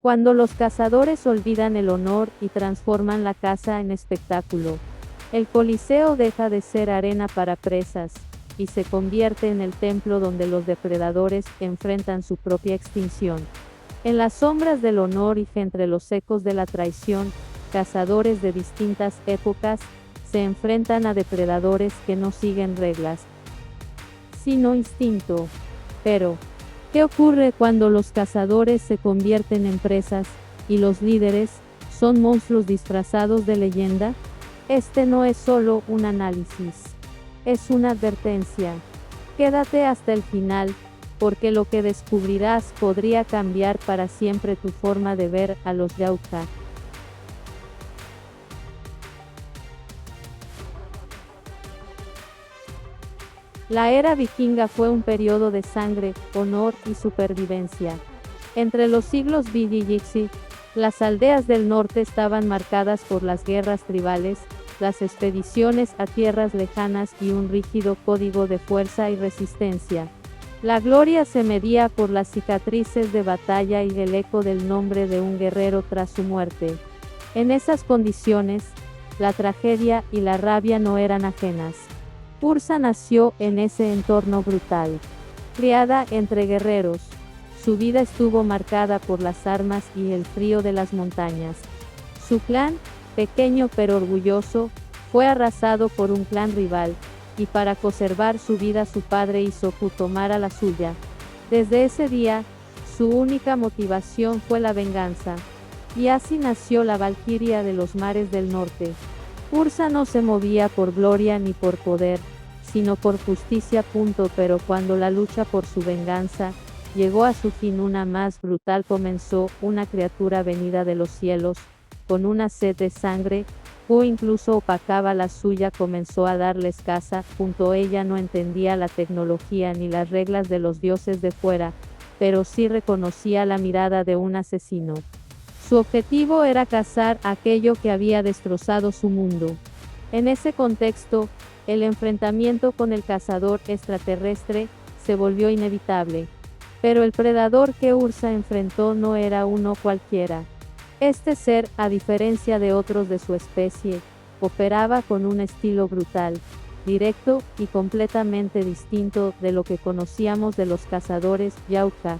Cuando los cazadores olvidan el honor y transforman la caza en espectáculo, el Coliseo deja de ser arena para presas, y se convierte en el templo donde los depredadores enfrentan su propia extinción. En las sombras del honor y entre los ecos de la traición, cazadores de distintas épocas se enfrentan a depredadores que no siguen reglas, sino instinto. Pero, ¿qué ocurre cuando los cazadores se convierten en presas, y los líderes son monstruos disfrazados de leyenda? Este no es solo un análisis, es una advertencia. Quédate hasta el final, porque lo que descubrirás podría cambiar para siempre tu forma de ver a los Yautja. La era vikinga fue un periodo de sangre, honor y supervivencia. Entre los siglos VI y XI, las aldeas del norte estaban marcadas por las guerras tribales, las expediciones a tierras lejanas y un rígido código de fuerza y resistencia. La gloria se medía por las cicatrices de batalla y el eco del nombre de un guerrero tras su muerte. En esas condiciones, la tragedia y la rabia no eran ajenas. Ursa nació en ese entorno brutal. Criada entre guerreros, su vida estuvo marcada por las armas y el frío de las montañas. Su clan, pequeño pero orgulloso, fue arrasado por un clan rival, y para conservar su vida su padre hizo que tomara la suya. Desde ese día, su única motivación fue la venganza. Y así nació la Valquiria de los mares del norte. Ursa no se movía por gloria ni por poder, sino por justicia. Pero cuando la lucha por su venganza llegó a su fin, una más brutal comenzó, una criatura venida de los cielos, con una sed de sangre, o incluso opacaba la suya, comenzó a darles caza. Ella no entendía la tecnología ni las reglas de los dioses de fuera, pero sí reconocía la mirada de un asesino. Su objetivo era cazar aquello que había destrozado su mundo. En ese contexto, el enfrentamiento con el cazador extraterrestre se volvió inevitable. Pero el predador que Ursa enfrentó no era uno cualquiera. Este ser, a diferencia de otros de su especie, operaba con un estilo brutal, directo y completamente distinto de lo que conocíamos de los cazadores Yautja.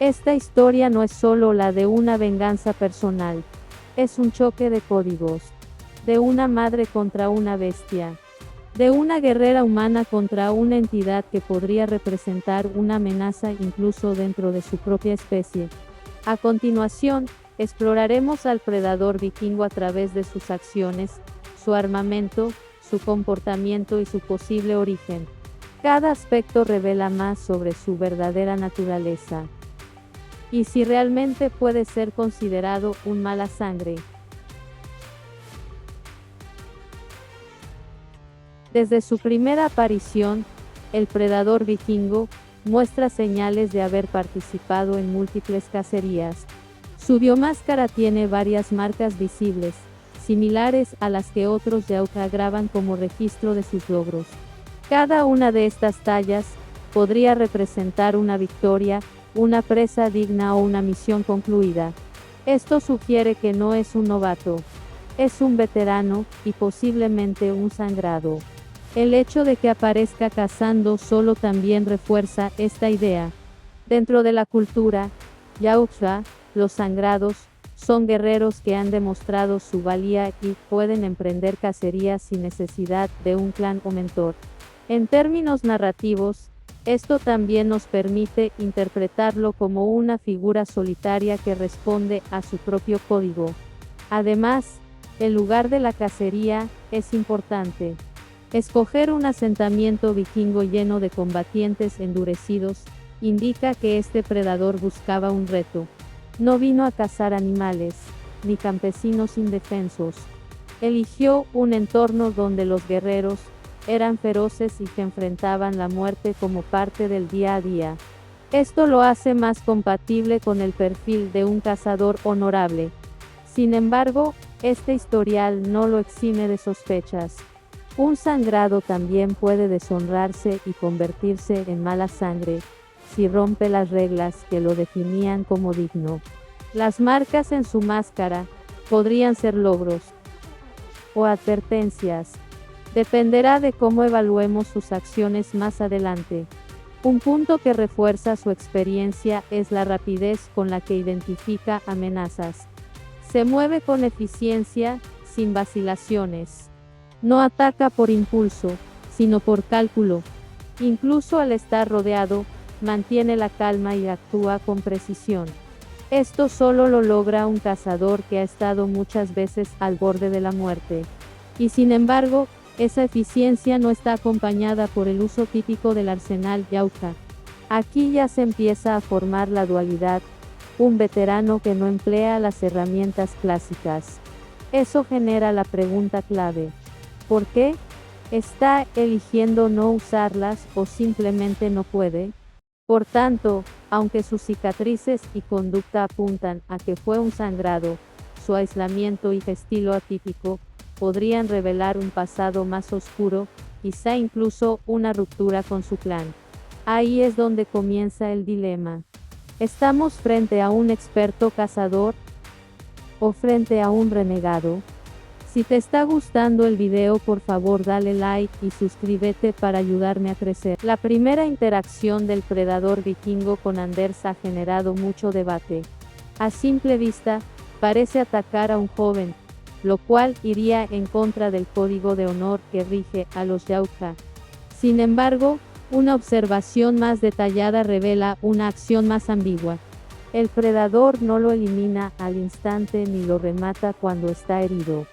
Esta historia no es solo la de una venganza personal, es un choque de códigos, de una madre contra una bestia, de una guerrera humana contra una entidad que podría representar una amenaza incluso dentro de su propia especie. A continuación, exploraremos al predador vikingo a través de sus acciones, su armamento, su comportamiento y su posible origen. Cada aspecto revela más sobre su verdadera naturaleza, y si realmente puede ser considerado un mala sangre. Desde su primera aparición, el predador vikingo muestra señales de haber participado en múltiples cacerías. Su biomáscara tiene varias marcas visibles, similares a las que otros Yautja graban como registro de sus logros. Cada una de estas tallas podría representar una victoria, una presa digna o una misión concluida. Esto sugiere que no es un novato, es un veterano, y posiblemente un sangrado. El hecho de que aparezca cazando solo también refuerza esta idea. Dentro de la cultura Yautja, los sangrados son guerreros que han demostrado su valía y pueden emprender cacerías sin necesidad de un clan o mentor. En términos narrativos, esto también nos permite interpretarlo como una figura solitaria que responde a su propio código. Además, el lugar de la cacería es importante. Escoger un asentamiento vikingo lleno de combatientes endurecidos indica que este predador buscaba un reto. No vino a cazar animales, ni campesinos indefensos. Eligió un entorno donde los guerreros eran feroces y que enfrentaban la muerte como parte del día a día. Esto lo hace más compatible con el perfil de un cazador honorable. Sin embargo, este historial no lo exime de sospechas. Un sangrado también puede deshonrarse y convertirse en mala sangre, si rompe las reglas que lo definían como digno. Las marcas en su máscara podrían ser logros o advertencias. Dependerá de cómo evaluemos sus acciones más adelante. Un punto que refuerza su experiencia es la rapidez con la que identifica amenazas. Se mueve con eficiencia, sin vacilaciones. No ataca por impulso, sino por cálculo. Incluso al estar rodeado, mantiene la calma y actúa con precisión. Esto solo lo logra un cazador que ha estado muchas veces al borde de la muerte. Y sin embargo, esa eficiencia no está acompañada por el uso típico del arsenal Yautja. Aquí ya se empieza a formar la dualidad, un veterano que no emplea las herramientas clásicas. Eso genera la pregunta clave. ¿Por qué? ¿Está eligiendo no usarlas o simplemente no puede? Por tanto, aunque sus cicatrices y conducta apuntan a que fue un sangrado, su aislamiento y estilo atípico podrían revelar un pasado más oscuro, quizá incluso una ruptura con su clan. Ahí es donde comienza el dilema. ¿Estamos frente a un experto cazador o frente a un renegado? Si te está gustando el video, por favor dale like y suscríbete para ayudarme a crecer. La primera interacción del predador vikingo con Anders ha generado mucho debate. A simple vista, parece atacar a un joven, lo cual iría en contra del código de honor que rige a los Yautja. Sin embargo, una observación más detallada revela una acción más ambigua. El predador no lo elimina al instante ni lo remata cuando está herido.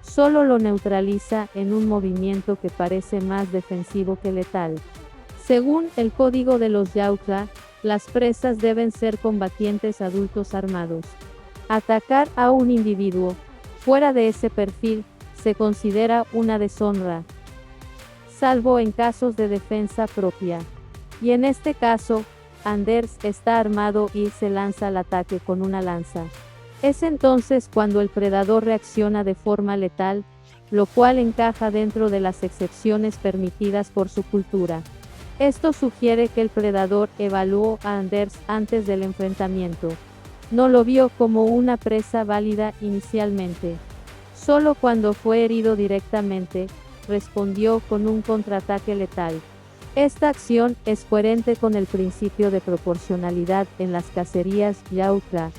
Solo lo neutraliza en un movimiento que parece más defensivo que letal. Según el código de los Yautja, las presas deben ser combatientes adultos armados. Atacar a un individuo fuera de ese perfil se considera una deshonra, salvo en casos de defensa propia. Y en este caso, Anders está armado y se lanza al ataque con una lanza. Es entonces cuando el predador reacciona de forma letal, lo cual encaja dentro de las excepciones permitidas por su cultura. Esto sugiere que el predador evaluó a Anders antes del enfrentamiento. No lo vio como una presa válida inicialmente. Solo cuando fue herido directamente, respondió con un contraataque letal. Esta acción es coherente con el principio de proporcionalidad en las cacerías Yautja,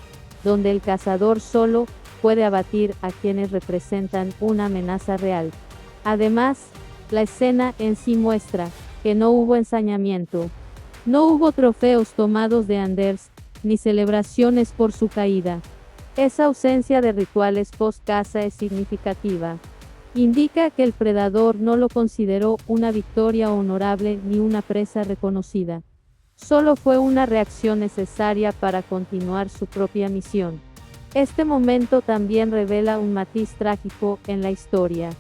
donde el cazador solo puede abatir a quienes representan una amenaza real. Además, la escena en sí muestra que no hubo ensañamiento. No hubo trofeos tomados de Anders, ni celebraciones por su caída. Esa ausencia de rituales post-caza es significativa. Indica que el predador no lo consideró una victoria honorable ni una presa reconocida. Solo fue una reacción necesaria para continuar su propia misión. Este momento también revela un matiz trágico en la historia.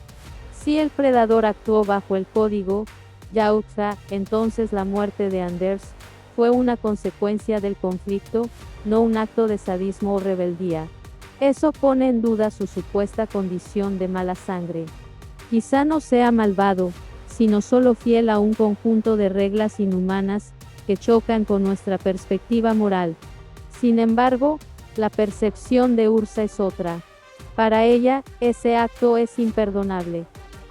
Si el predador actuó bajo el código Yautja, entonces la muerte de Anders fue una consecuencia del conflicto, no un acto de sadismo o rebeldía. Eso pone en duda su supuesta condición de mala sangre. Quizá no sea malvado, sino solo fiel a un conjunto de reglas inhumanas que chocan con nuestra perspectiva moral. Sin embargo, la percepción de Ursa es otra. Para ella, ese acto es imperdonable.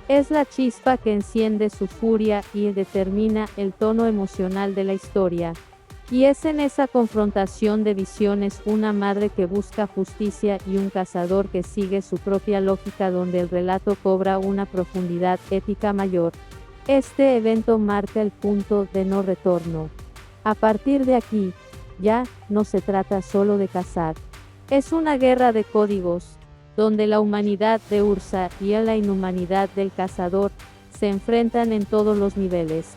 Es la chispa que enciende su furia y determina el tono emocional de la historia. Y es en esa confrontación de visiones, una madre que busca justicia y un cazador que sigue su propia lógica, donde el relato cobra una profundidad ética mayor. Este evento marca el punto de no retorno. A partir de aquí, ya no se trata solo de cazar. Es una guerra de códigos, donde la humanidad de Ursa y la inhumanidad del cazador se enfrentan en todos los niveles.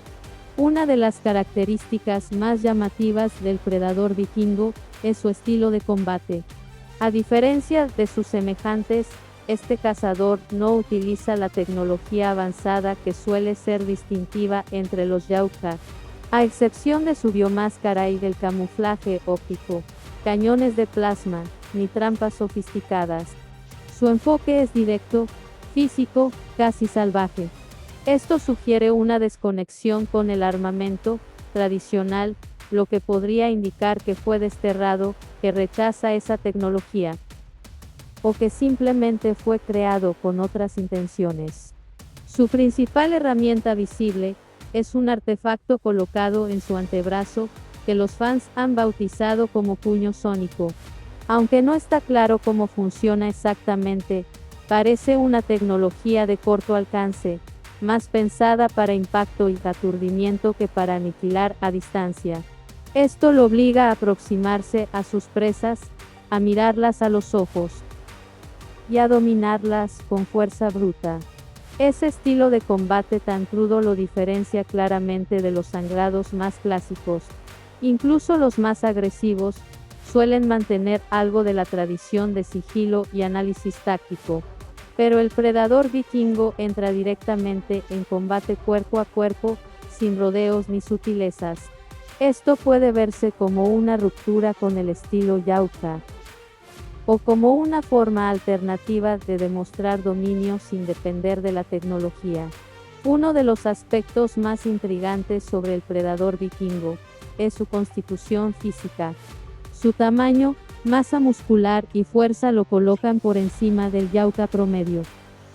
Una de las características más llamativas del predador vikingo es su estilo de combate. A diferencia de sus semejantes, este cazador no utiliza la tecnología avanzada que suele ser distintiva entre los Yautja. A excepción de su biomáscara y del camuflaje óptico, cañones de plasma, ni trampas sofisticadas. Su enfoque es directo, físico, casi salvaje. Esto sugiere una desconexión con el armamento tradicional, lo que podría indicar que fue desterrado, que rechaza esa tecnología, o que simplemente fue creado con otras intenciones. Su principal herramienta visible es un artefacto colocado en su antebrazo, que los fans han bautizado como puño sónico. Aunque no está claro cómo funciona exactamente, parece una tecnología de corto alcance, más pensada para impacto y aturdimiento que para aniquilar a distancia. Esto lo obliga a aproximarse a sus presas, a mirarlas a los ojos y a dominarlas con fuerza bruta. Ese estilo de combate tan crudo lo diferencia claramente de los sangrados más clásicos. Incluso los más agresivos suelen mantener algo de la tradición de sigilo y análisis táctico. Pero el predador vikingo entra directamente en combate cuerpo a cuerpo, sin rodeos ni sutilezas. Esto puede verse como una ruptura con el estilo Yauka, o como una forma alternativa de demostrar dominio sin depender de la tecnología. Uno de los aspectos más intrigantes sobre el predador vikingo es su constitución física. Su tamaño, masa muscular y fuerza lo colocan por encima del Yauka promedio.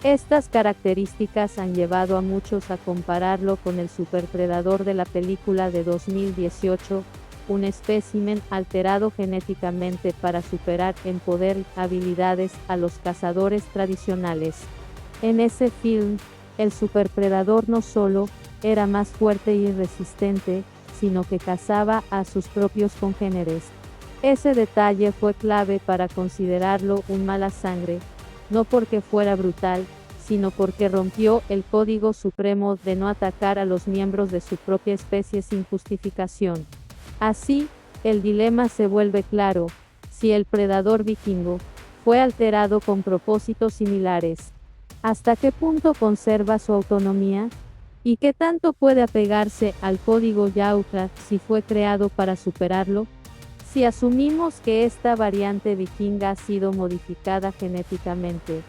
Estas características han llevado a muchos a compararlo con el superpredador de la película de 2018, un espécimen alterado genéticamente para superar en poder y habilidades a los cazadores tradicionales. En ese film, el superpredador no solo era más fuerte y resistente, sino que cazaba a sus propios congéneres. Ese detalle fue clave para considerarlo un mala sangre, no porque fuera brutal, sino porque rompió el código supremo de no atacar a los miembros de su propia especie sin justificación. Así, el dilema se vuelve claro: si el predador vikingo fue alterado con propósitos similares, ¿hasta qué punto conserva su autonomía? ¿Y qué tanto puede apegarse al código Yauka si fue creado para superarlo? Si asumimos que esta variante vikinga ha sido modificada genéticamente,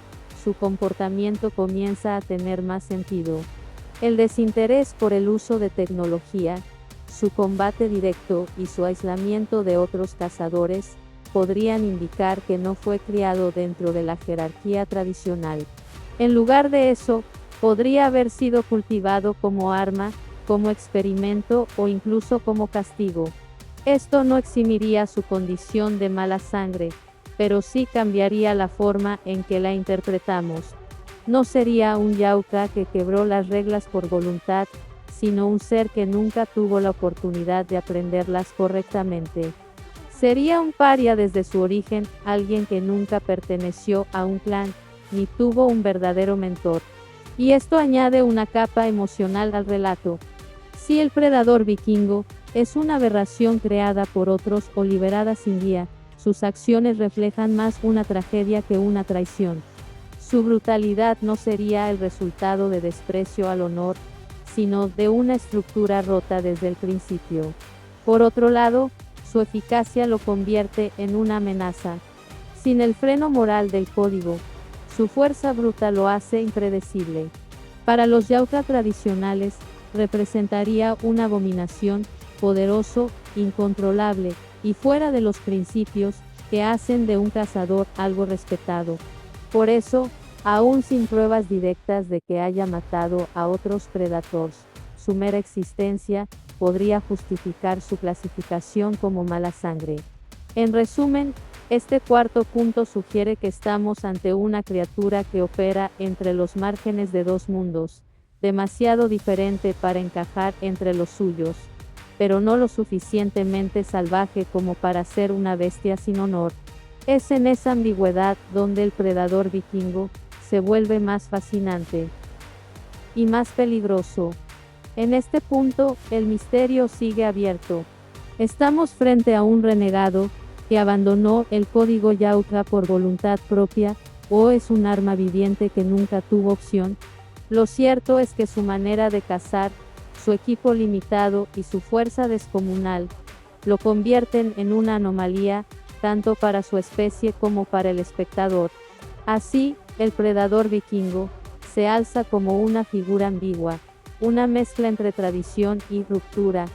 su comportamiento comienza a tener más sentido. El desinterés por el uso de tecnología, su combate directo y su aislamiento de otros cazadores podrían indicar que no fue criado dentro de la jerarquía tradicional. En lugar de eso, podría haber sido cultivado como arma, como experimento o incluso como castigo. Esto no eximiría su condición de mala sangre, pero sí cambiaría la forma en que la interpretamos. No sería un Yauka que quebró las reglas por voluntad, sino un ser que nunca tuvo la oportunidad de aprenderlas correctamente. Sería un paria desde su origen, alguien que nunca perteneció a un clan, ni tuvo un verdadero mentor. Y esto añade una capa emocional al relato. Si el predador vikingo es una aberración creada por otros o liberada sin guía, sus acciones reflejan más una tragedia que una traición. Su brutalidad no sería el resultado de desprecio al honor, sino de una estructura rota desde el principio. Por otro lado, su eficacia lo convierte en una amenaza. Sin el freno moral del código, su fuerza bruta lo hace impredecible. Para los Yauka tradicionales, representaría una abominación, poderoso, incontrolable, y fuera de los principios que hacen de un cazador algo respetado. Por eso, aún sin pruebas directas de que haya matado a otros predators, su mera existencia podría justificar su clasificación como mala sangre. En resumen, este cuarto punto sugiere que estamos ante una criatura que opera entre los márgenes de dos mundos, demasiado diferente para encajar entre los suyos, pero no lo suficientemente salvaje como para ser una bestia sin honor. Es en esa ambigüedad donde el predador vikingo se vuelve más fascinante y más peligroso. En este punto, el misterio sigue abierto. Estamos frente a un renegado que abandonó el código Yauka por voluntad propia, o es un arma viviente que nunca tuvo opción. Lo cierto es que su manera de cazar, su equipo limitado y su fuerza descomunal lo convierten en una anomalía, tanto para su especie como para el espectador. Así, el predador vikingo se alza como una figura ambigua, una mezcla entre tradición y ruptura,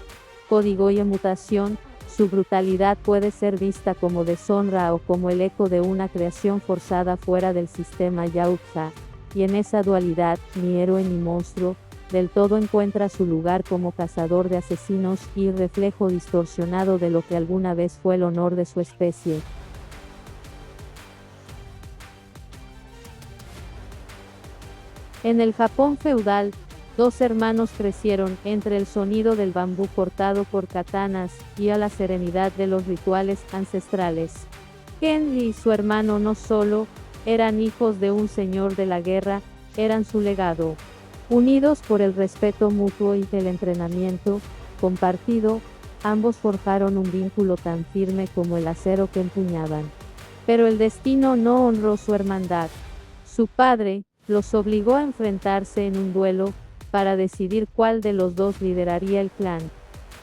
código y mutación, su brutalidad puede ser vista como deshonra o como el eco de una creación forzada fuera del sistema Yautja, y en esa dualidad, ni héroe ni monstruo, del todo encuentra su lugar como cazador de asesinos y reflejo distorsionado de lo que alguna vez fue el honor de su especie. En el Japón feudal, dos hermanos crecieron entre el sonido del bambú cortado por katanas y a la serenidad de los rituales ancestrales. Kenji y su hermano no solo eran hijos de un señor de la guerra, eran su legado. Unidos por el respeto mutuo y el entrenamiento compartido, ambos forjaron un vínculo tan firme como el acero que empuñaban. Pero el destino no honró su hermandad. Su padre los obligó a enfrentarse en un duelo para decidir cuál de los dos lideraría el clan.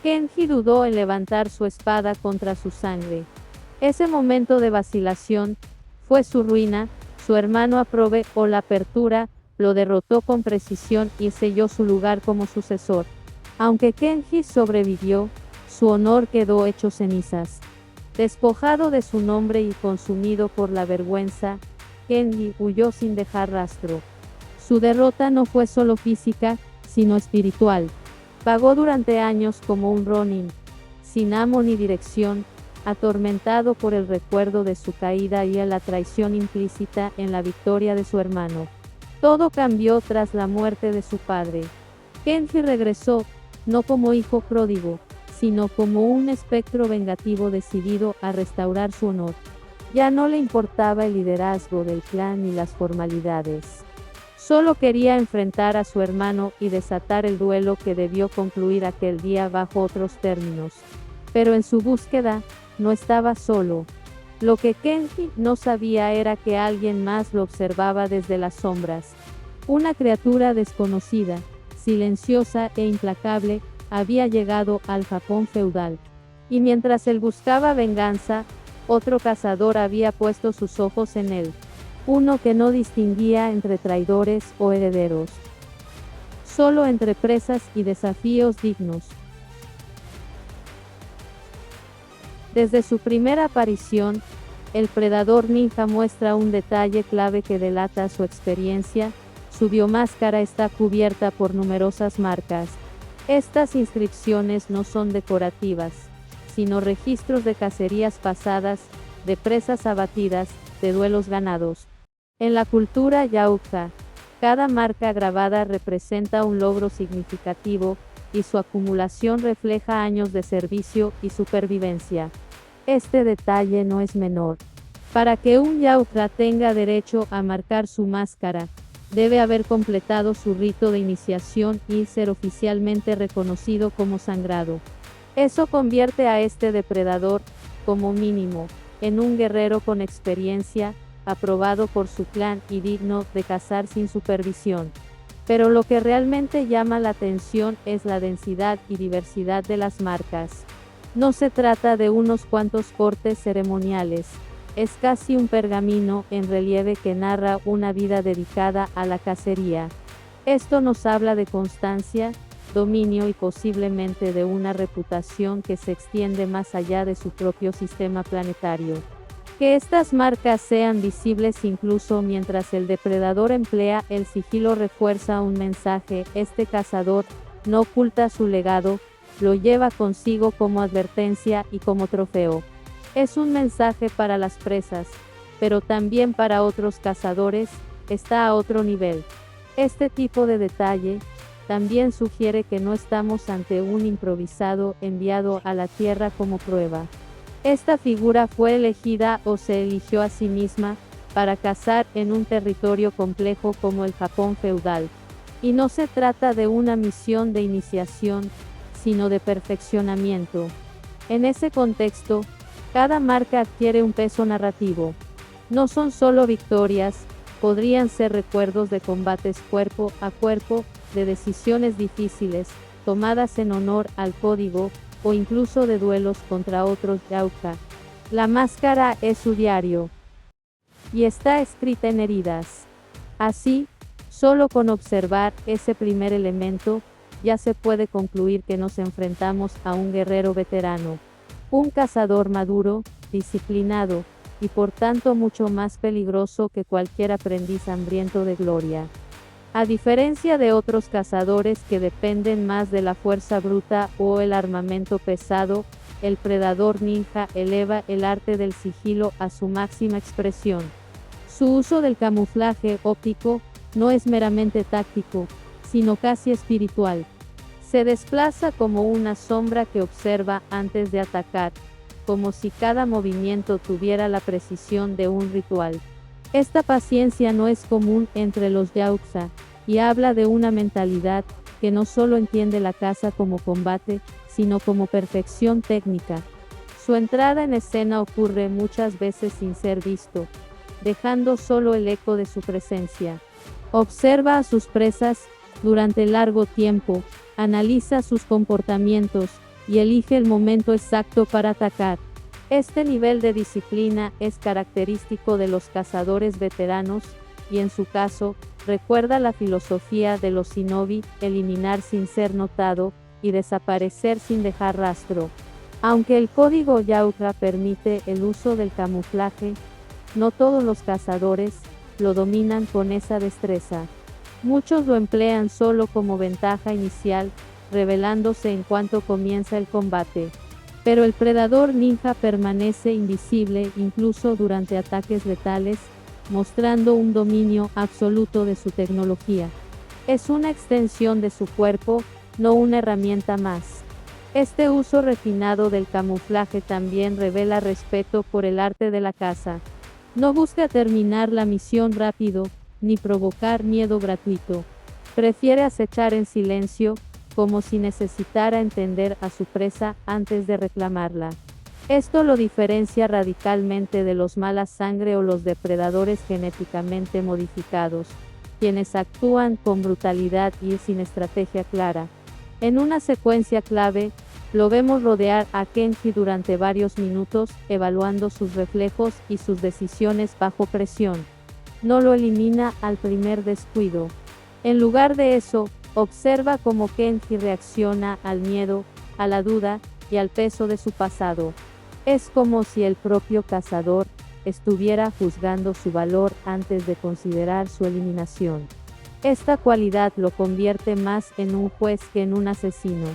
Kenji dudó en levantar su espada contra su sangre. Ese momento de vacilación fue su ruina. Su hermano aprovechó la apertura, lo derrotó con precisión y selló su lugar como sucesor. Aunque Kenji sobrevivió, su honor quedó hecho cenizas. Despojado de su nombre y consumido por la vergüenza, Kenji huyó sin dejar rastro. Su derrota no fue solo física, sino espiritual. Vagó durante años como un ronin, sin amo ni dirección, atormentado por el recuerdo de su caída y a la traición implícita en la victoria de su hermano. Todo cambió tras la muerte de su padre. Kenji regresó, no como hijo pródigo, sino como un espectro vengativo decidido a restaurar su honor. Ya no le importaba el liderazgo del clan ni las formalidades. Solo quería enfrentar a su hermano y desatar el duelo que debió concluir aquel día bajo otros términos. Pero en su búsqueda, no estaba solo. Lo que Kenji no sabía era que alguien más lo observaba desde las sombras. Una criatura desconocida, silenciosa e implacable, había llegado al Japón feudal. Y mientras él buscaba venganza, otro cazador había puesto sus ojos en él. Uno que no distinguía entre traidores o herederos. Solo entre presas y desafíos dignos. Desde su primera aparición, el predador ninja muestra un detalle clave que delata su experiencia. Su biomáscara está cubierta por numerosas marcas. Estas inscripciones no son decorativas, sino registros de cacerías pasadas, de presas abatidas, de duelos ganados. En la cultura Yautja, cada marca grabada representa un logro significativo, y su acumulación refleja años de servicio y supervivencia. Este detalle no es menor. Para que un Yautja tenga derecho a marcar su máscara, debe haber completado su rito de iniciación y ser oficialmente reconocido como sangrado. Eso convierte a este depredador, como mínimo, en un guerrero con experiencia, aprobado por su clan y digno de cazar sin supervisión. Pero lo que realmente llama la atención es la densidad y diversidad de las marcas. No se trata de unos cuantos cortes ceremoniales, es casi un pergamino en relieve que narra una vida dedicada a la cacería. Esto nos habla de constancia, dominio y posiblemente de una reputación que se extiende más allá de su propio sistema planetario. Que estas marcas sean visibles incluso mientras el depredador emplea el sigilo refuerza un mensaje. Este cazador no oculta su legado, lo lleva consigo como advertencia y como trofeo. Es un mensaje para las presas, pero también para otros cazadores, está a otro nivel. Este tipo de detalle también sugiere que no estamos ante un improvisado enviado a la tierra como prueba. Esta figura fue elegida o se eligió a sí misma para cazar en un territorio complejo como el Japón feudal. Y no se trata de una misión de iniciación, sino de perfeccionamiento. En ese contexto, cada marca adquiere un peso narrativo. No son solo victorias, podrían ser recuerdos de combates cuerpo a cuerpo, de decisiones difíciles, tomadas en honor al código, o incluso de duelos contra otros Yautja. La máscara es su diario. Y está escrita en heridas. Así, solo con observar ese primer elemento, ya se puede concluir que nos enfrentamos a un guerrero veterano. Un cazador maduro, disciplinado, y por tanto mucho más peligroso que cualquier aprendiz hambriento de gloria. A diferencia de otros cazadores que dependen más de la fuerza bruta o el armamento pesado, el predador ninja eleva el arte del sigilo a su máxima expresión. Su uso del camuflaje óptico no es meramente táctico, sino casi espiritual. Se desplaza como una sombra que observa antes de atacar, como si cada movimiento tuviera la precisión de un ritual. Esta paciencia no es común entre los yakuza, y habla de una mentalidad que no solo entiende la caza como combate, sino como perfección técnica. Su entrada en escena ocurre muchas veces sin ser visto, dejando solo el eco de su presencia. Observa a sus presas durante largo tiempo, analiza sus comportamientos, y elige el momento exacto para atacar. Este nivel de disciplina es característico de los cazadores veteranos, y en su caso, recuerda la filosofía de los shinobi, eliminar sin ser notado, y desaparecer sin dejar rastro. Aunque el código yakuza permite el uso del camuflaje, no todos los cazadores lo dominan con esa destreza. Muchos lo emplean solo como ventaja inicial, revelándose en cuanto comienza el combate. Pero el predador ninja permanece invisible incluso durante ataques letales, mostrando un dominio absoluto de su tecnología. Es una extensión de su cuerpo, no una herramienta más. Este uso refinado del camuflaje también revela respeto por el arte de la caza. No busca terminar la misión rápido, ni provocar miedo gratuito. Prefiere acechar en silencio, como si necesitara entender a su presa antes de reclamarla. Esto lo diferencia radicalmente de los mala sangre o los depredadores genéticamente modificados, quienes actúan con brutalidad y sin estrategia clara. En una secuencia clave, lo vemos rodear a Kenji durante varios minutos, evaluando sus reflejos y sus decisiones bajo presión. No lo elimina al primer descuido. En lugar de eso, observa cómo Kenji reacciona al miedo, a la duda, y al peso de su pasado. Es como si el propio cazador estuviera juzgando su valor antes de considerar su eliminación. Esta cualidad lo convierte más en un juez que en un asesino.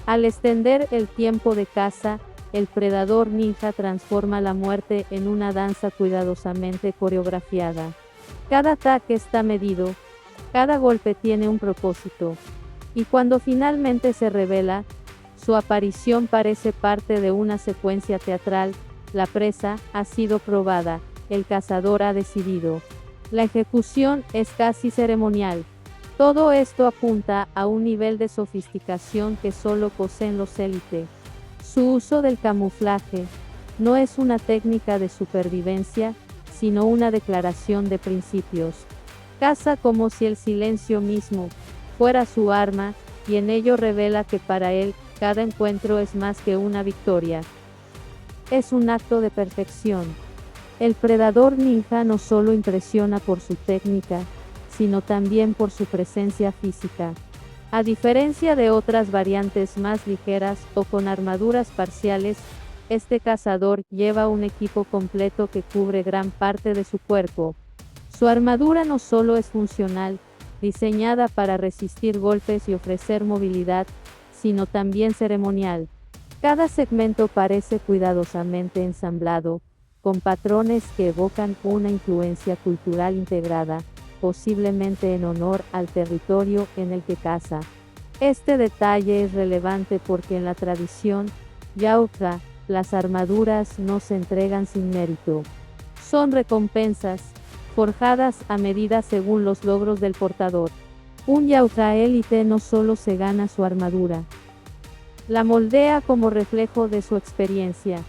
Al extender el tiempo de caza, el predador ninja transforma la muerte en una danza cuidadosamente coreografiada. Cada ataque está medido, cada golpe tiene un propósito, y cuando finalmente se revela, su aparición parece parte de una secuencia teatral. La presa ha sido probada, el cazador ha decidido. La ejecución es casi ceremonial. Todo esto apunta a un nivel de sofisticación que solo poseen los élite. Su uso del camuflaje no es una técnica de supervivencia, sino una declaración de principios. Caza como si el silencio mismo fuera su arma, y en ello revela que para él, cada encuentro es más que una victoria. Es un acto de perfección. El predador ninja no solo impresiona por su técnica, sino también por su presencia física. A diferencia de otras variantes más ligeras o con armaduras parciales, este cazador lleva un equipo completo que cubre gran parte de su cuerpo. Su armadura no solo es funcional, diseñada para resistir golpes y ofrecer movilidad, sino también ceremonial. Cada segmento parece cuidadosamente ensamblado, con patrones que evocan una influencia cultural integrada, posiblemente en honor al territorio en el que caza. Este detalle es relevante porque en la tradición yakuza, las armaduras no se entregan sin mérito. Son recompensas, forjadas a medida según los logros del portador. Un yakuza élite no solo se gana su armadura, la moldea como reflejo de su experiencia.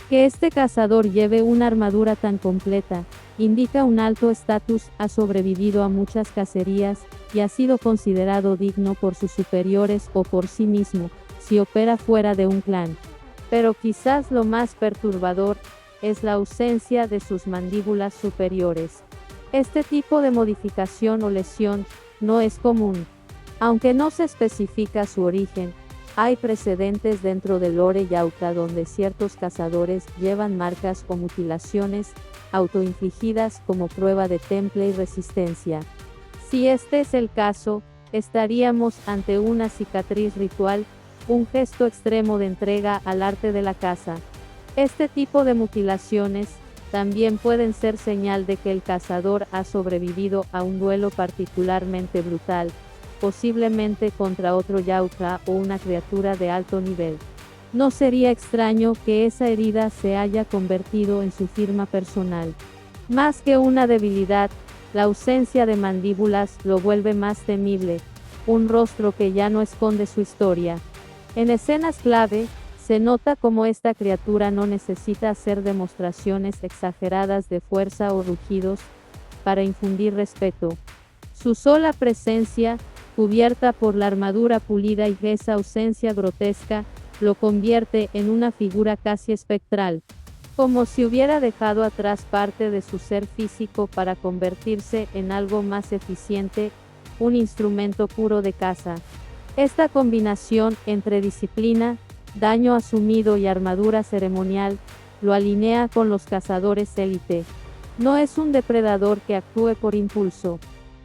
Que este cazador lleve una armadura tan completa, indica un alto estatus, ha sobrevivido a muchas cacerías, y ha sido considerado digno por sus superiores o por sí mismo, si opera fuera de un clan. Pero quizás lo más perturbador es la ausencia de sus mandíbulas superiores. Este tipo de modificación o lesión no es común. Aunque no se especifica su origen, hay precedentes dentro del lore Yautja donde ciertos cazadores llevan marcas o mutilaciones autoinfligidas como prueba de temple y resistencia. Si este es el caso, estaríamos ante una cicatriz ritual, un gesto extremo de entrega al arte de la caza. Este tipo de mutilaciones también pueden ser señal de que el cazador ha sobrevivido a un duelo particularmente brutal, posiblemente contra otro Yautja o una criatura de alto nivel. No sería extraño que esa herida se haya convertido en su firma personal. Más que una debilidad, la ausencia de mandíbulas lo vuelve más temible, un rostro que ya no esconde su historia. En escenas clave, se nota cómo esta criatura no necesita hacer demostraciones exageradas de fuerza o rugidos para infundir respeto. Su sola presencia, cubierta por la armadura pulida y esa ausencia grotesca, lo convierte en una figura casi espectral, como si hubiera dejado atrás parte de su ser físico para convertirse en algo más eficiente, un instrumento puro de caza. Esta combinación entre disciplina, daño asumido y armadura ceremonial, lo alinea con los cazadores élite. No es un depredador que actúe por impulso.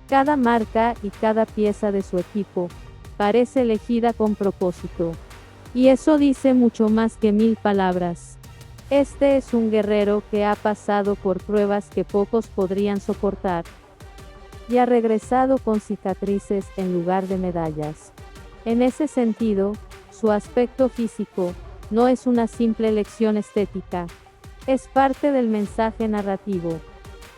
Cada marca y cada pieza de su equipo parece elegida con propósito. Y eso dice mucho más que 1000 palabras. Este es un guerrero que ha pasado por pruebas que pocos podrían soportar. Y ha regresado con cicatrices en lugar de medallas. En ese sentido, su aspecto físico no es una simple elección estética. Es parte del mensaje narrativo.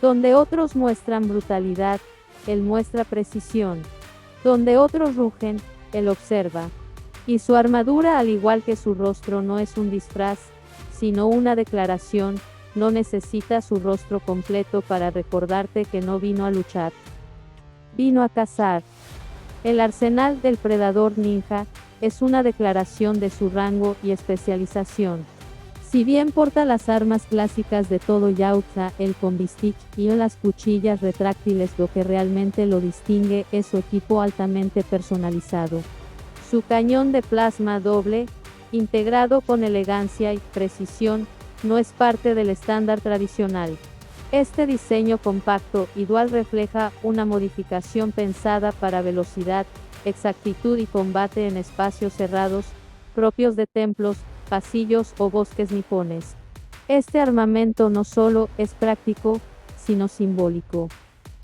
Donde otros muestran brutalidad, él muestra precisión. Donde otros rugen, él observa. Y su armadura, al igual que su rostro, no es un disfraz, sino una declaración. No necesita su rostro completo para recordarte que no vino a luchar. Vino a cazar. El arsenal del predador ninja es una declaración de su rango y especialización. Si bien porta las armas clásicas de todo Yautja, el combi-stick y las cuchillas retráctiles, lo que realmente lo distingue es su equipo altamente personalizado. Su cañón de plasma doble, integrado con elegancia y precisión, no es parte del estándar tradicional. Este diseño compacto y dual refleja una modificación pensada para velocidad, exactitud y combate en espacios cerrados, propios de templos, pasillos o bosques nipones. Este armamento no solo es práctico, sino simbólico.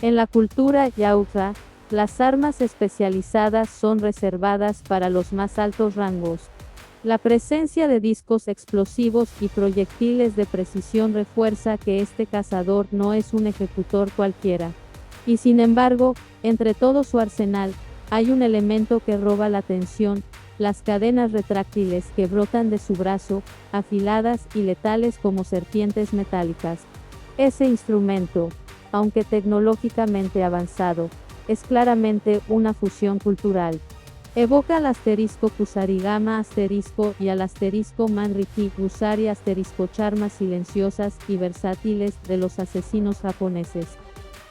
En la cultura Yautja, las armas especializadas son reservadas para los más altos rangos. La presencia de discos explosivos y proyectiles de precisión refuerza que este cazador no es un ejecutor cualquiera. Y sin embargo, entre todo su arsenal, hay un elemento que roba la atención: las cadenas retráctiles que brotan de su brazo, afiladas y letales como serpientes metálicas. Ese instrumento, aunque tecnológicamente avanzado, es claramente una fusión cultural. Evoca al asterisco Kusarigama asterisco y al asterisco Manriki Usari asterisco, charmas silenciosas y versátiles de los asesinos japoneses.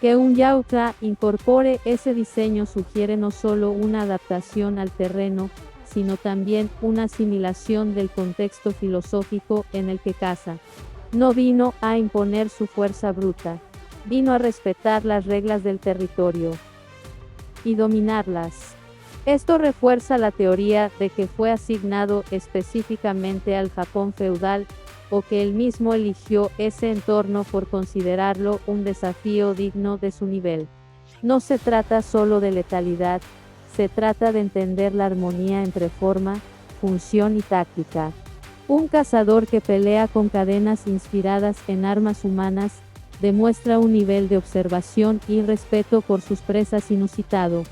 Que un Yautja incorpore ese diseño sugiere no solo una adaptación al terreno, sino también una asimilación del contexto filosófico en el que caza. No vino a imponer su fuerza bruta, vino a respetar las reglas del territorio y dominarlas. Esto refuerza la teoría de que fue asignado específicamente al Japón feudal, o que él mismo eligió ese entorno por considerarlo un desafío digno de su nivel. No se trata solo de letalidad, se trata de entender la armonía entre forma, función y táctica. Un cazador que pelea con cadenas inspiradas en armas humanas, demuestra un nivel de observación y respeto por sus presas inusitado.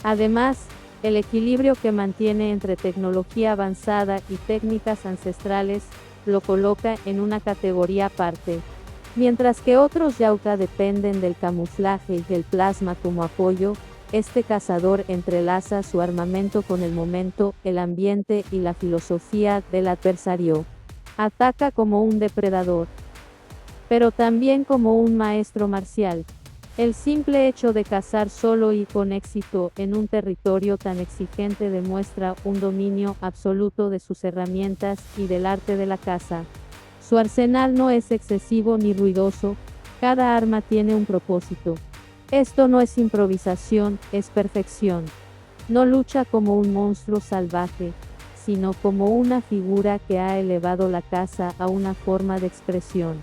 Además, el equilibrio que mantiene entre tecnología avanzada y técnicas ancestrales, lo coloca en una categoría aparte. Mientras que otros Yautja dependen del camuflaje y del plasma como apoyo, este cazador entrelaza su armamento con el momento, el ambiente y la filosofía del adversario. Ataca como un depredador, pero también como un maestro marcial. El simple hecho de cazar solo y con éxito en un territorio tan exigente demuestra un dominio absoluto de sus herramientas y del arte de la caza. Su arsenal no es excesivo ni ruidoso, cada arma tiene un propósito. Esto no es improvisación, es perfección. No lucha como un monstruo salvaje, sino como una figura que ha elevado la caza a una forma de expresión.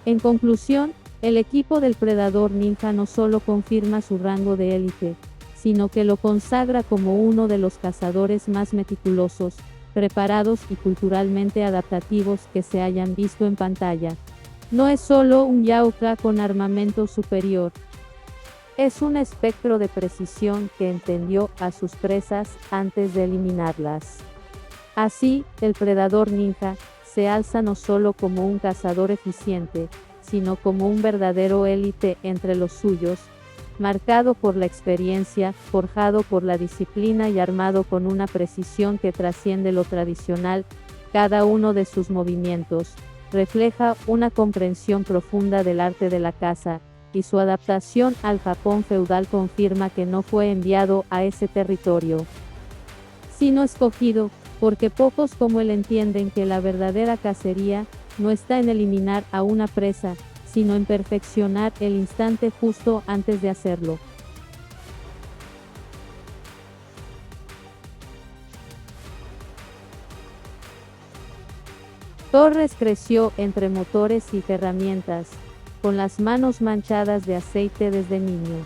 En conclusión, el equipo del Predador Ninja no solo confirma su rango de élite, sino que lo consagra como uno de los cazadores más meticulosos, preparados y culturalmente adaptativos que se hayan visto en pantalla. No es solo un Yaoka con armamento superior. Es un espectro de precisión que entendió a sus presas antes de eliminarlas. Así, el Predador Ninja se alza no solo como un cazador eficiente, sino como un verdadero élite entre los suyos, marcado por la experiencia, forjado por la disciplina y armado con una precisión que trasciende lo tradicional. Cada uno de sus movimientos refleja una comprensión profunda del arte de la caza, y su adaptación al Japón feudal confirma que no fue enviado a ese territorio, sino escogido, porque pocos como él entienden que la verdadera cacería no está en eliminar a una presa, sino en perfeccionar el instante justo antes de hacerlo. Torres creció entre motores y herramientas, con las manos manchadas de aceite desde niño.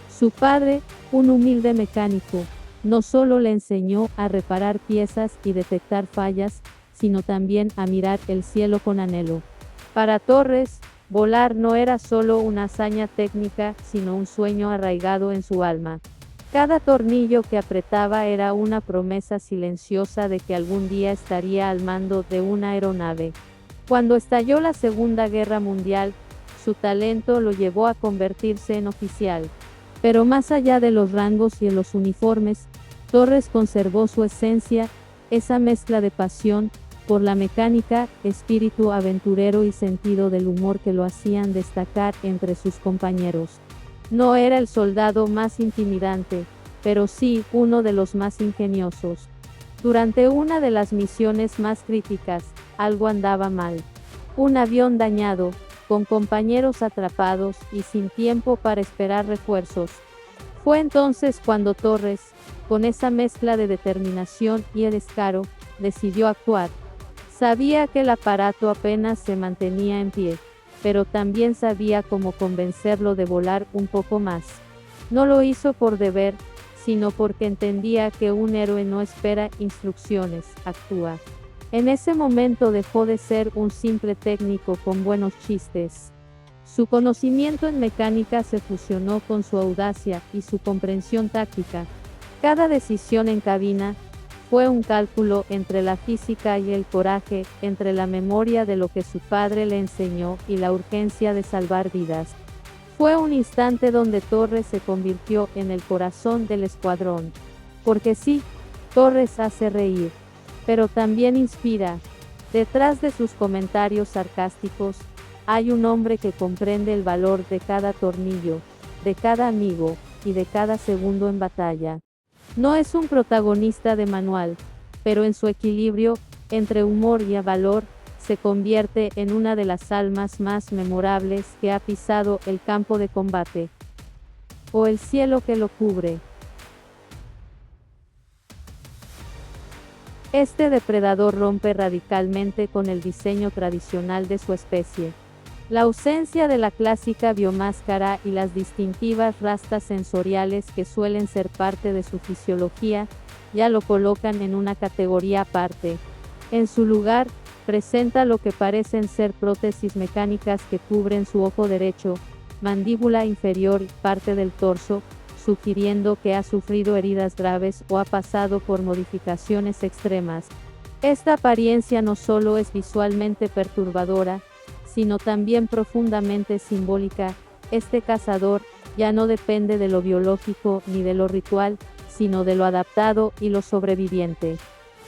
Su padre, un humilde mecánico, no solo le enseñó a reparar piezas y detectar fallas, sino también a mirar el cielo con anhelo. Para Torres, volar no era solo una hazaña técnica, sino un sueño arraigado en su alma. Cada tornillo que apretaba era una promesa silenciosa de que algún día estaría al mando de una aeronave. Cuando estalló la Segunda Guerra Mundial, su talento lo llevó a convertirse en oficial. Pero más allá de los rangos y de los uniformes, Torres conservó su esencia, esa mezcla de pasión por la mecánica, espíritu aventurero y sentido del humor que lo hacían destacar entre sus compañeros. No era el soldado más intimidante, pero sí uno de los más ingeniosos. Durante una de las misiones más críticas, algo andaba mal. Un avión dañado, con compañeros atrapados y sin tiempo para esperar refuerzos. Fue entonces cuando Torres, con esa mezcla de determinación y descaro, decidió actuar. Sabía que el aparato apenas se mantenía en pie, pero también sabía cómo convencerlo de volar un poco más. No lo hizo por deber, sino porque entendía que un héroe no espera instrucciones, actúa. En ese momento dejó de ser un simple técnico con buenos chistes. Su conocimiento en mecánica se fusionó con su audacia y su comprensión táctica. Cada decisión en cabina fue un cálculo entre la física y el coraje, entre la memoria de lo que su padre le enseñó y la urgencia de salvar vidas. Fue un instante donde Torres se convirtió en el corazón del escuadrón. Porque sí, Torres hace reír, pero también inspira. Detrás de sus comentarios sarcásticos, hay un hombre que comprende el valor de cada tornillo, de cada amigo, y de cada segundo en batalla. No es un protagonista de manual, pero en su equilibrio, entre humor y valor, se convierte en una de las almas más memorables que ha pisado el campo de combate. O el cielo que lo cubre. Este depredador rompe radicalmente con el diseño tradicional de su especie. La ausencia de la clásica biomáscara y las distintivas rastas sensoriales que suelen ser parte de su fisiología, ya lo colocan en una categoría aparte. En su lugar, presenta lo que parecen ser prótesis mecánicas que cubren su ojo derecho, mandíbula inferior y parte del torso, sugiriendo que ha sufrido heridas graves o ha pasado por modificaciones extremas. Esta apariencia no solo es visualmente perturbadora, sino también profundamente simbólica. Este cazador ya no depende de lo biológico ni de lo ritual, sino de lo adaptado y lo sobreviviente.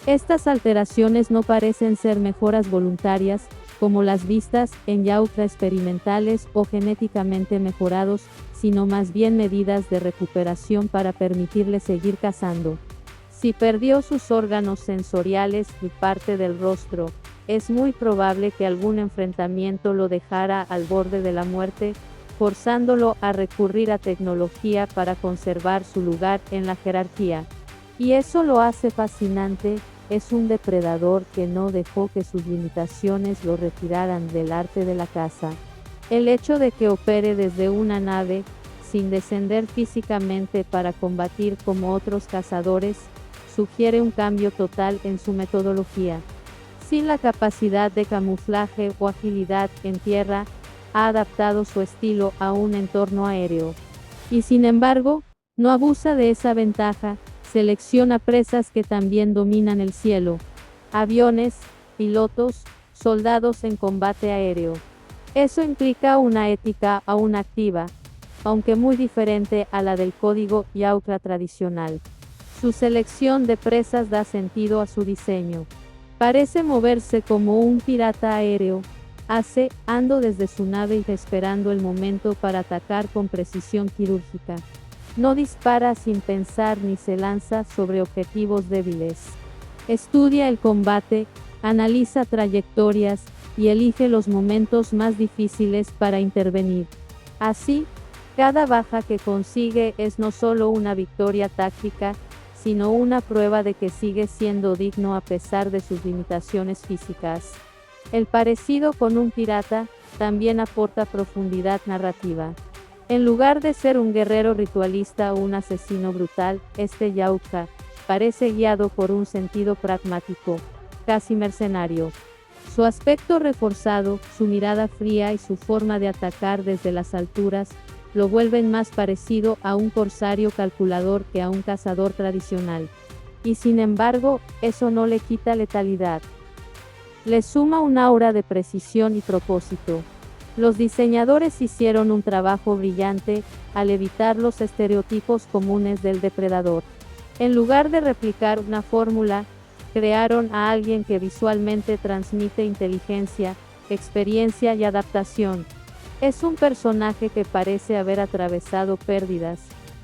Estas alteraciones no parecen ser mejoras voluntarias, como las vistas en Yautja experimentales o genéticamente mejorados, sino más bien medidas de recuperación para permitirle seguir cazando. Si perdió sus órganos sensoriales y parte del rostro, es muy probable que algún enfrentamiento lo dejara al borde de la muerte, forzándolo a recurrir a tecnología para conservar su lugar en la jerarquía. Y eso lo hace fascinante. Es un depredador que no dejó que sus limitaciones lo retiraran del arte de la caza. El hecho de que opere desde una nave, sin descender físicamente para combatir como otros cazadores, sugiere un cambio total en su metodología. Sin la capacidad de camuflaje o agilidad en tierra, ha adaptado su estilo a un entorno aéreo. Y sin embargo, no abusa de esa ventaja, selecciona presas que también dominan el cielo: aviones, pilotos, soldados en combate aéreo. Eso implica una ética aún activa, aunque muy diferente a la del código Yautja tradicional. Su selección de presas da sentido a su diseño. Parece moverse como un pirata aéreo. Hace ando desde su nave y esperando el momento para atacar con precisión quirúrgica. No dispara sin pensar ni se lanza sobre objetivos débiles. Estudia el combate, analiza trayectorias y elige los momentos más difíciles para intervenir. Así, cada baja que consigue es no solo una victoria táctica, sino una prueba de que sigue siendo digno a pesar de sus limitaciones físicas. El parecido con un pirata también aporta profundidad narrativa. En lugar de ser un guerrero ritualista o un asesino brutal, este Yautja parece guiado por un sentido pragmático, casi mercenario. Su aspecto reforzado, su mirada fría y su forma de atacar desde las alturas, lo vuelven más parecido a un corsario calculador que a un cazador tradicional. Y sin embargo, eso no le quita letalidad. Le suma un aura de precisión y propósito. Los diseñadores hicieron un trabajo brillante al evitar los estereotipos comunes del depredador. En lugar de replicar una fórmula, crearon a alguien que visualmente transmite inteligencia, experiencia y adaptación. Es un personaje que parece haber atravesado pérdidas,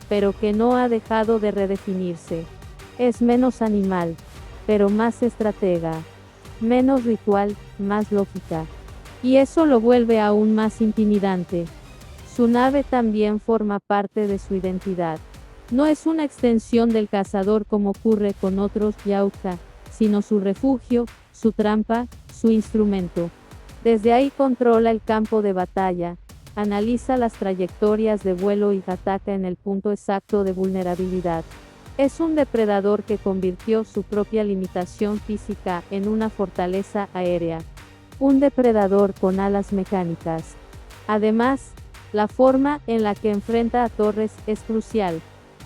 pero que no ha dejado de redefinirse. Es menos animal, pero más estratega. Menos ritual, más lógica. Y eso lo vuelve aún más intimidante. Su nave también forma parte de su identidad. No es una extensión del cazador como ocurre con otros Yautja, sino su refugio, su trampa, su instrumento. Desde ahí controla el campo de batalla, analiza las trayectorias de vuelo y ataca en el punto exacto de vulnerabilidad. Es un depredador que convirtió su propia limitación física en una fortaleza aérea. Un depredador con alas mecánicas. Además, la forma en la que enfrenta a Torres es crucial.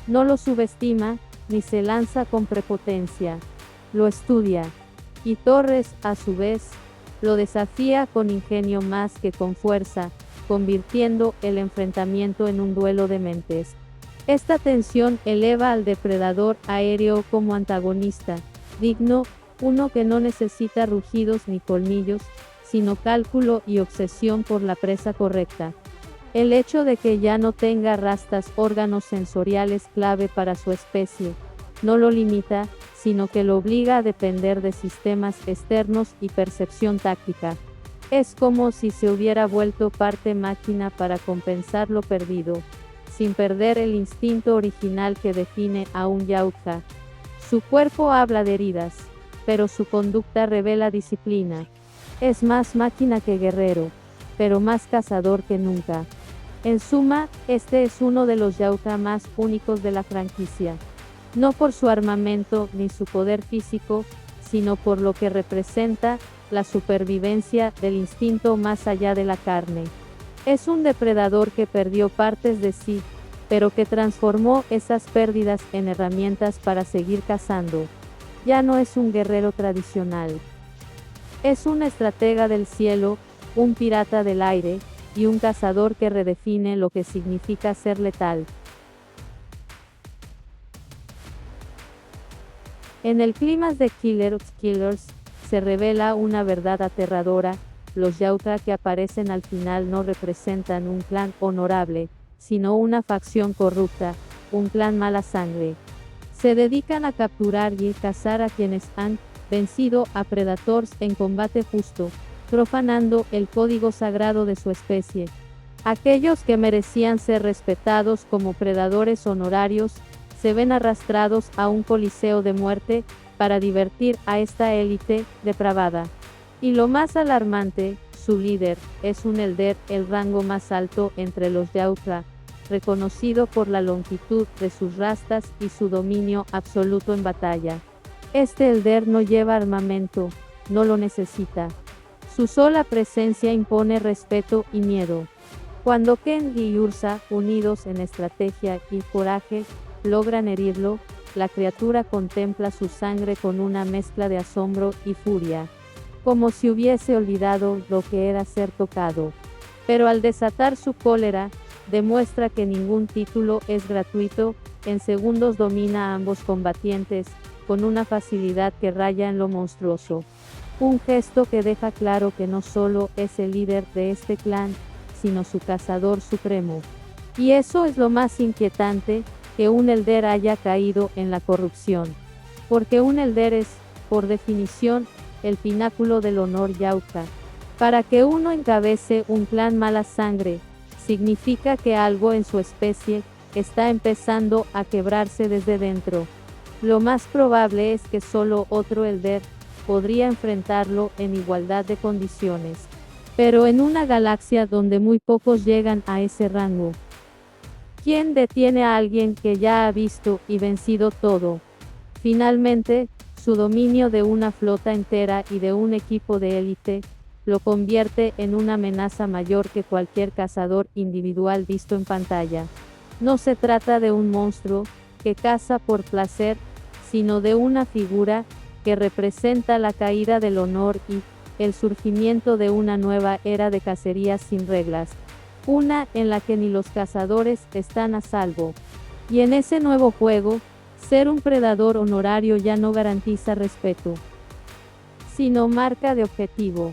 No lo subestima, ni se lanza con prepotencia. Lo estudia. Y Torres, a su vez, lo desafía con ingenio más que con fuerza, convirtiendo el enfrentamiento en un duelo de mentes. Esta tensión eleva al depredador aéreo como antagonista, digno, uno que no necesita rugidos ni colmillos, sino cálculo y obsesión por la presa correcta. El hecho de que ya no tenga rastas órganos sensoriales clave para su especie, no lo limita, sino que lo obliga a depender de sistemas externos y percepción táctica. Es como si se hubiera vuelto parte máquina para compensar lo perdido, sin perder el instinto original que define a un Yautja. Su cuerpo habla de heridas, pero su conducta revela disciplina. Es más máquina que guerrero, pero más cazador que nunca. En suma, este es uno de los Yautja más únicos de la franquicia. No por su armamento ni su poder físico, sino por lo que representa, la supervivencia del instinto más allá de la carne. Es un depredador que perdió partes de sí, pero que transformó esas pérdidas en herramientas para seguir cazando. Ya no es un guerrero tradicional. Es un estratega del cielo, un pirata del aire, y un cazador que redefine lo que significa ser letal. En el clímax de Killer of Killers, se revela una verdad aterradora: los Yautja que aparecen al final no representan un clan honorable, sino una facción corrupta, un clan mala sangre. Se dedican a capturar y cazar a quienes han vencido a Predators en combate justo, profanando el código sagrado de su especie. Aquellos que merecían ser respetados como predadores honorarios, se ven arrastrados a un coliseo de muerte, para divertir a esta élite depravada. Y lo más alarmante, su líder, es un Elder, el rango más alto entre los Yautja, reconocido por la longitud de sus rastas y su dominio absoluto en batalla. Este Elder no lleva armamento, no lo necesita. Su sola presencia impone respeto y miedo. Cuando Ken y Ursa, unidos en estrategia y coraje, logran herirlo, la criatura contempla su sangre con una mezcla de asombro y furia, como si hubiese olvidado lo que era ser tocado. Pero al desatar su cólera, demuestra que ningún título es gratuito, en segundos domina a ambos combatientes, con una facilidad que raya en lo monstruoso. Un gesto que deja claro que no solo es el líder de este clan, sino su cazador supremo. Y eso es lo más inquietante, que un Elder haya caído en la corrupción. Porque un Elder es, por definición, el pináculo del honor Yautja. Para que uno encabece un clan mala sangre, significa que algo en su especie está empezando a quebrarse desde dentro. Lo más probable es que solo otro Elder podría enfrentarlo en igualdad de condiciones. Pero en una galaxia donde muy pocos llegan a ese rango, ¿quién detiene a alguien que ya ha visto y vencido todo? Finalmente, su dominio de una flota entera y de un equipo de élite, lo convierte en una amenaza mayor que cualquier cazador individual visto en pantalla. No se trata de un monstruo, que caza por placer, sino de una figura, que representa la caída del honor y el surgimiento de una nueva era de cacerías sin reglas. Una en la que ni los cazadores están a salvo. Y en ese nuevo juego, ser un predador honorario ya no garantiza respeto, sino marca de objetivo.